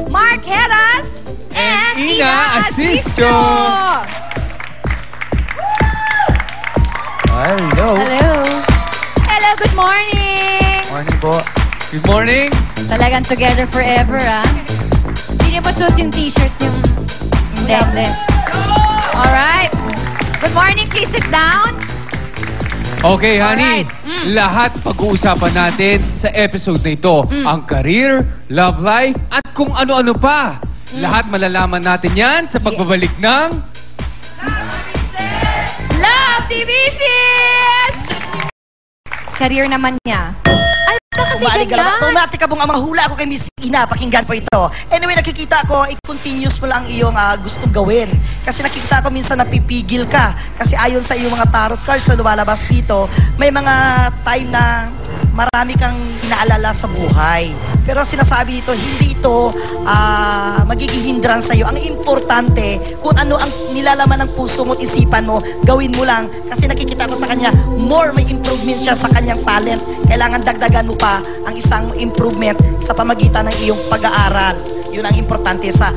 Mark Heras and Ina Asisto. Hello. Hello. Hello, good morning. Morning po. Good morning. Talagang together forever, ah. Hindi niyo pa suot yung t-shirt yung... Hindi. Alright. Good morning, please sit down. Okay, honey. Lahat pag-uusapan natin sa episode na ito. Ang career, love life, at kung ano-ano pa. Lahat malalaman natin yan sa pagbabalik ng... Love TVCs! Career naman niya. Ay, bakit ganyan? Automatic ka pong ang mahula ko kay Miss Ina. Pakinggan po ito. Anyway, nakikita ko, i-continuous mo lang iyong gustong gawin. Kasi nakikita ko minsan napipigil ka. Kasi ayon sa iyong mga tarot cards na lumalabas dito, may mga time na marami kang inaalala sa buhay. Pero sinasabi dito, hindi ito magiging hindrance sa'yo. Ang importante, kung ano ang nilalaman ng puso mo at isipan mo, gawin mo lang. Kasi nakikita ko sa kanya, more may improvement siya sa kanyang talent. Kailangan dagdagan mo pa ang isang improvement sa pamagitan ng iyong pag-aaral. Yun ang importante sa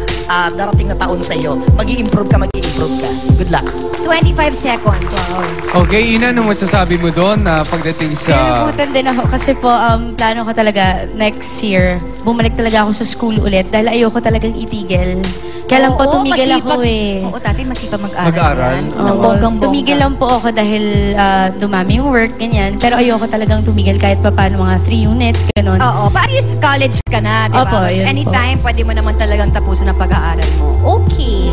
darating na taon sa iyo. Mag-i-improve ka. Good luck. 25 seconds. Wow. Okay, Ina, ano masasabi mo doon pagdating sa... Pinabutan din ako kasi po, plano ko talaga next year, bumalik talaga ako sa school ulit dahil ayoko talagang itigil. Kaya lang po tumigil ako eh. Oo, dati masipag mag-aral. Mag-aral? Tumigil lang po ako dahil dumami yung work, ganyan. Pero ayoko talagang tumigil kahit pa paano mga 3 units, gano'n. Oo, paayos college ka na, di ba? Opo, yun anytime, pwede mo naman talagang tapusin ang pag-aaral mo. Okay.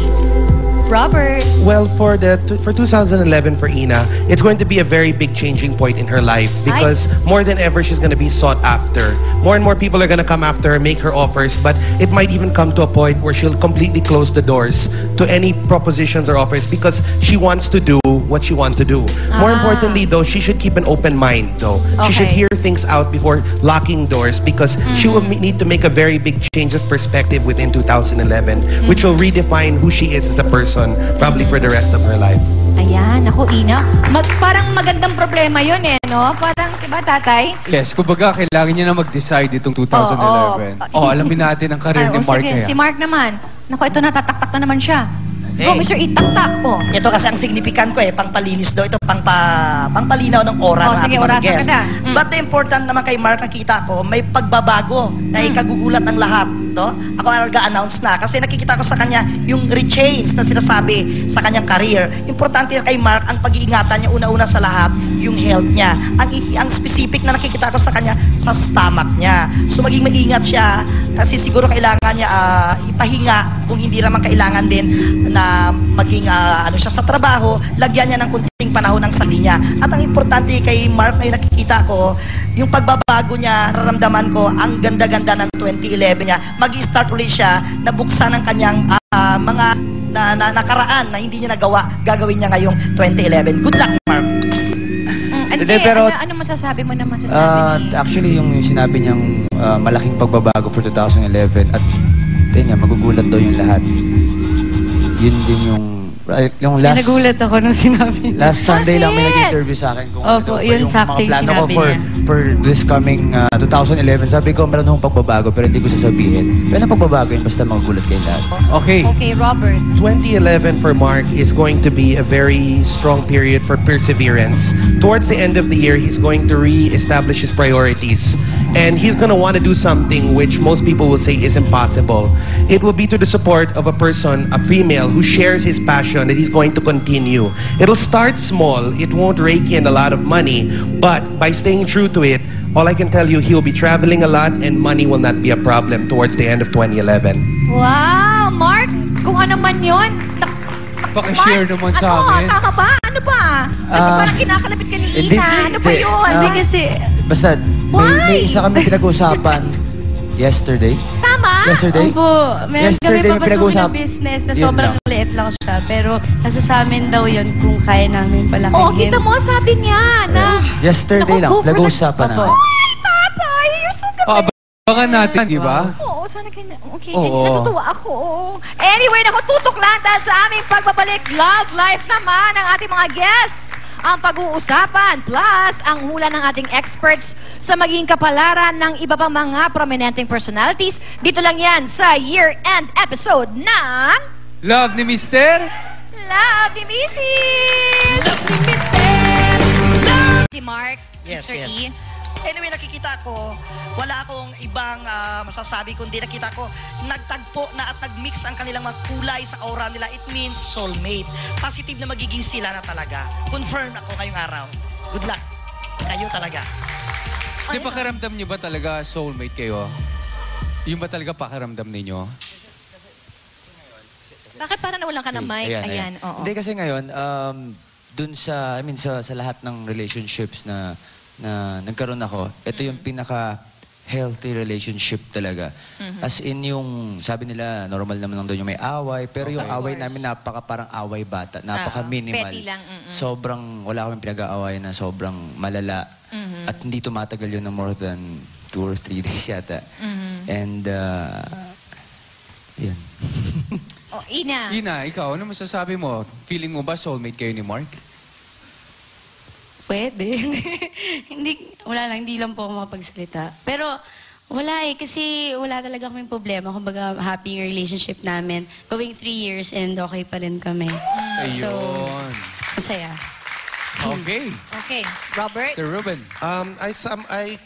Robert. Well, for 2011 for Ina, it's going to be a very big changing point in her life because more than ever she's going to be sought after. More and more people are going to come after her, make her offers, but it might even come to a point where she'll completely close the doors to any propositions or offers because she wants to do what she wants to do. More importantly, though, she should keep an open mind, though. Okay. She should hear things out before locking doors because she will need to make a very big change of perspective within 2011, which will redefine who she is as a person. Probably for the rest of her life. Ayan, ako Ina. Parang magandang problema yun eh, no? Parang, diba tatay? Yes, kumbaga kailangan niya na mag-decide itong 2011. Alamin natin ang career ni Mark kaya. Si Mark naman. Naku, ito natataktak na naman siya. Go, Mr. Itaktak. Ito kasi ang significant ko pangpalinis daw. Ito pangpalinaw ng oras ng sige, ating mga orasan guest. ka na. But the important naman kay Mark, nakita ko, may pagbabago na ikagugulat ng lahat. Ako nag-announce na kasi nakikita ko sa kanya yung rechange na sinasabi sa kanyang career. Importante kay Mark ang pag-iingatan niya una-una sa lahat, yung health niya. Ang specific na nakikita ko sa kanya sa stomach niya. So maging maingat siya kasi siguro kailangan niya ipahinga kung hindi naman kailangan din na maging siya sa trabaho, lagyan niya ng kunting panahon ng sarili niya. At ang importante kay Mark ngayon nakikita ko, yung pagbabago niya, nararamdaman ko, ang ganda-ganda ng 2011 niya. Mag-i-start ulit siya na buksan ang kanyang mga nakaraan na hindi niya nagawa, gagawin niya ngayong 2011. Good luck, Mark. Ano masasabi mo naman sa sabi ni... Actually, yung sinabi niyang malaking pagbabago for 2011 at magugulat daw yung lahat. Yun din yung last... Nagulat ako nung sinabi niya. Last Sunday lang may nag-interview sa akin kung yun sakto yung sinabi niya. For this coming 2011, sabi ko meron akong pagbabago pero hindi ko sasabihin. Pero pagbabago yun, basta magugulat kayo lahat. Okay. Okay, Robert. 2011 for Mark is going to be a very strong period for perseverance. Towards the end of the year, he's going to re-establish his priorities. And he's going to want to do something which most people will say is impossible. It will be to the support of a person, a female, who shares his passion that he's going to continue. It'll start small. It won't rake in a lot of money. But by staying true to it, all I can tell you, he'll be traveling a lot and money will not be a problem towards the end of 2011. Wow, Mark! Kung ano man yun, Paki-share naman sa amin. Tama ba? Ano ba? Kasi parang kinakalapit ka ni Ina. Ano ba yun? Hindi kasi... Basta, may isa kami pinag-usapan yesterday. Tama? Yesterday? Opo, meron kami Yesterday, papasukin na business na sobrang liit lang siya. Pero nasa sa amin daw yun kung kaya namin palakihin. Kita mo, sabi niya na... Yesterday lang, nag-uusapan namin. Ay, tatay! You're so good! Abangan natin, di ba? Oo, sana kayo okay. Natutuwa ako. Anyway, tutok lang dahil sa aming pagbabalik Love Life naman ng ating mga guests. ang pag-uusapan plus ang hula ng ating experts sa magiging kapalaran ng iba pang mga prominenteng personalities. Dito lang yan sa year-end episode ng Love ni Mister. Love ni Mrs. Si Mark, Yes, Mr. yes. E. Anyway, nakikita ko, wala akong ibang masasabi kundi nakita ko, nagtagpo na at nagmix ang kanilang mga kulay sa aura nila. It means soulmate. Positive na magiging sila na talaga. Confirm ako ngayong araw. Good luck. Kayo talaga. Di pakiramdam niyo ba talaga soulmate kayo? Yung ba talaga pakiramdam ninyo? Bakit parang nawalan ka ng mic? Ayan, oo. Hindi kasi ngayon, dun sa, sa lahat ng relationships na nagkaroon ako, ito yung pinaka-healthy relationship talaga. As in yung, sabi nila, normal naman lang doon yung may away, pero yung away namin parang away bata, napaka-minimal. Petty lang. Sobrang, wala kaming pinag-aaway na sobrang malala. At hindi tumatagal yun na more than 2 or 3 days yata. And, yun. Oh, Ina. Ina, ikaw, ano masasabi mo? Feeling mo ba soulmate kayo ni Mark? Pwede. Hindi lang po ako makapagsalita. Pero wala kasi wala talaga kaming problema. Kumbaga, happy yung relationship namin. Going 3 years and okay pa rin kami. So, Ayun. masaya. Okay. Okay, Robert. Sir Ruben. I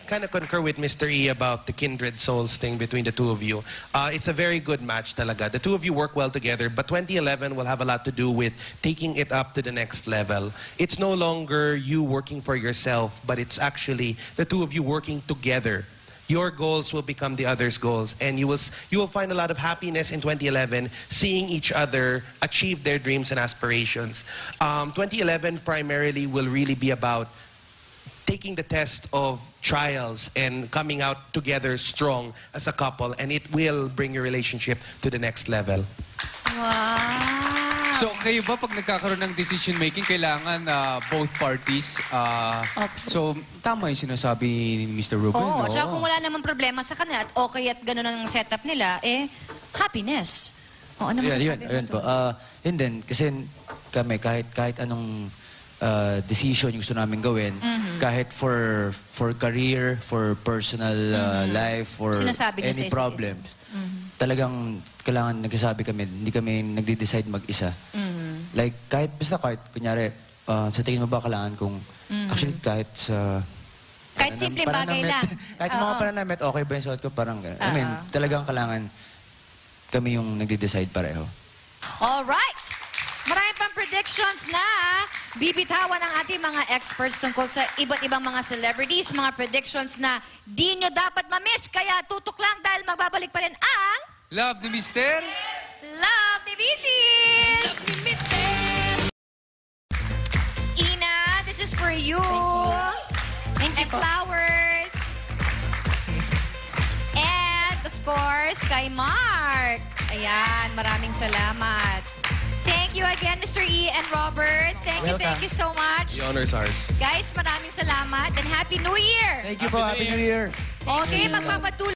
kind of concur with Mr. E about the kindred souls thing between the two of you. It's a very good match talaga. The two of you work well together, but 2011 will have a lot to do with taking it up to the next level. It's no longer you working for yourself, but it's actually the two of you working together. Your goals will become the other's goals, and you will find a lot of happiness in 2011 seeing each other achieve their dreams and aspirations. 2011 primarily will really be about taking the test of trials and coming out together strong as a couple, and it will bring your relationship to the next level. Wow. So, kayo ba pag nagkakaroon ng decision making, kailangan both parties? So, tama yung sinasabi ni Mr. Ruben. Oo, tsaka kung wala namang problema sa kanila at okay at gano'n ang setup nila, happiness. O, ano masasabi mo Ayun po. Yun din, kasi kami, kahit anong decision yung gusto namin gawin, kahit for career, for personal life, for Sinasabi niyo sa any isa't problems, talagang kailangan nagsasabi kami, hindi kami nagde-decide mag-isa. Like, kahit kunyari, sa tingin mo ba kailangan kung, actually kahit sa... Kahit simpleng bagay lang. Kahit sa mga pananamit, okay ba yung suot ko? Parang gano'n. I mean, talagang kailangan kami yung nagde-decide pareho. Alright! Marami pang predictions na bibitawan ng ating mga experts tungkol sa iba't ibang mga celebrities, mga predictions na di nyo dapat ma-miss. Kaya tutok lang dahil magbabalik pa rin ang Love ni Mister. Love ni Mrs. Ina, this is for you. Thank you And po. flowers. And of course, kay Mark. Ayan, maraming salamat. Thank you again, Mr. E and Robert. Thank you so much. The honor's ours. Guys, maraming salamat and Happy New Year! Thank you po. Happy New Year. Okay, magpapatuloy.